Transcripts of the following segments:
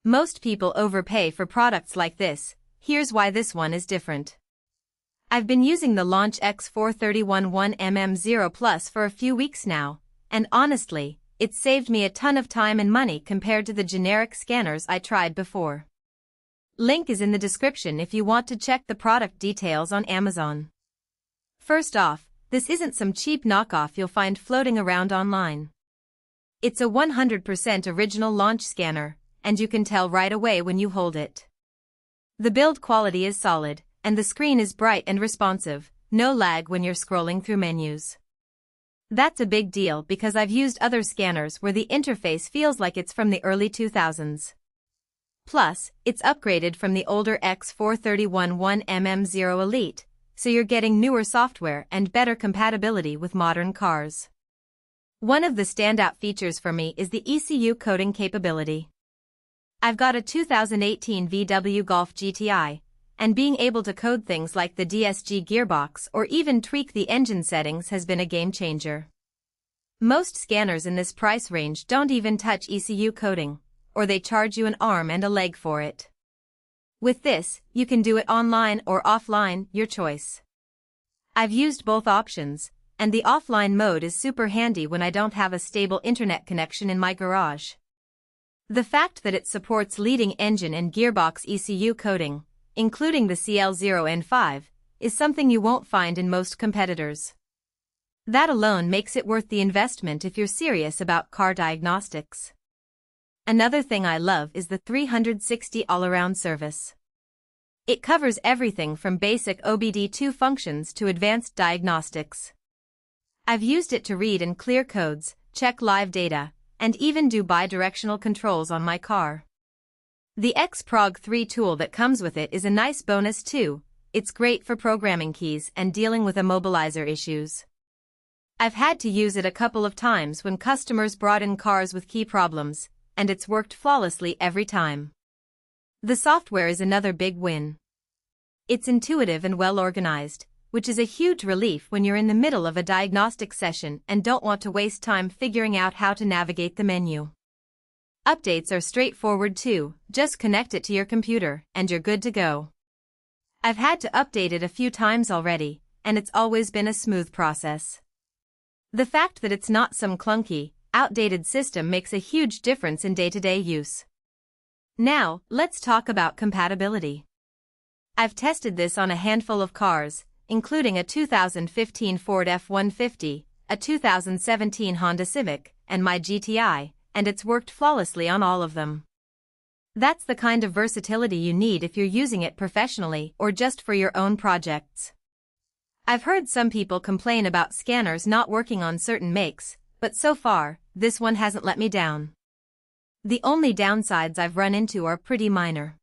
Most people overpay for products like this. Here's why this one is different. I've been using the LAUNCH X431 1MM0 Plus for a few weeks now, and honestly, it's saved me a ton of time and money compared to the generic scanners I tried before. Link is in the description if you want to check the product details on Amazon. First off, this isn't some cheap knockoff you'll find floating around online. It's a 100% original LAUNCH scanner, and you can tell right away when you hold it. The build quality is solid, and the screen is bright and responsive, no lag when you're scrolling through menus. That's a big deal because I've used other scanners where the interface feels like it's from the early 2000s. Plus, it's upgraded from the older X431 1MM0 Elite, so you're getting newer software and better compatibility with modern cars. One of the standout features for me is the ECU coding capability. I've got a 2018 VW Golf GTI, and being able to code things like the DSG gearbox or even tweak the engine settings has been a game changer. Most scanners in this price range don't even touch ECU coding, or they charge you an arm and a leg for it. With this, you can do it online or offline, your choice. I've used both options, and the offline mode is super handy when I don't have a stable internet connection in my garage. The fact that it supports leading engine and gearbox ECU coding, including the CL0N5, is something you won't find in most competitors. That alone makes it worth the investment if you're serious about car diagnostics. Another thing I love is the 360 all-around service. It covers everything from basic OBD2 functions to advanced diagnostics. I've used it to read and clear codes, check live data, and even do bi-directional controls on my car. The X-PROG3 tool that comes with it is a nice bonus too. It's great for programming keys and dealing with immobilizer issues. I've had to use it a couple of times when customers brought in cars with key problems, and it's worked flawlessly every time. The software is another big win. It's intuitive and well organized, which is a huge relief when you're in the middle of a diagnostic session and don't want to waste time figuring out how to navigate the menu. Updates are straightforward too, just connect it to your computer, and you're good to go. I've had to update it a few times already, and it's always been a smooth process. The fact that it's not some clunky, outdated system makes a huge difference in day-to-day use. Now, let's talk about compatibility. I've tested this on a handful of cars, including a 2015 Ford F-150, a 2017 Honda Civic, and my GTI, and it's worked flawlessly on all of them. That's the kind of versatility you need if you're using it professionally or just for your own projects. I've heard some people complain about scanners not working on certain makes, but so far, this one hasn't let me down. The only downsides I've run into are pretty minor.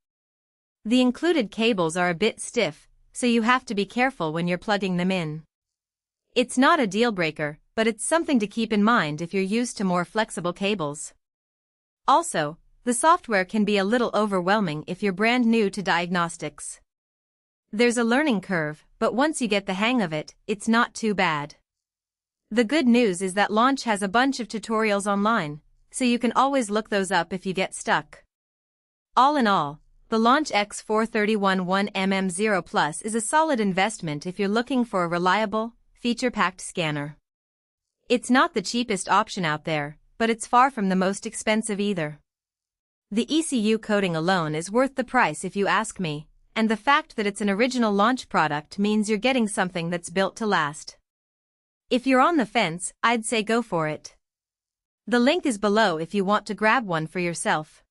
The included cables are a bit stiff, so you have to be careful when you're plugging them in. It's not a deal breaker, but it's something to keep in mind if you're used to more flexible cables. Also, the software can be a little overwhelming if you're brand new to diagnostics. There's a learning curve, but once you get the hang of it, it's not too bad. The good news is that LAUNCH has a bunch of tutorials online, so you can always look those up if you get stuck. All in all, the LAUNCH X431 1MM0 Plus is a solid investment if you're looking for a reliable, feature-packed scanner. It's not the cheapest option out there, but it's far from the most expensive either. The ECU coding alone is worth the price if you ask me, and the fact that it's an original LAUNCH product means you're getting something that's built to last. If you're on the fence, I'd say go for it. The link is below if you want to grab one for yourself.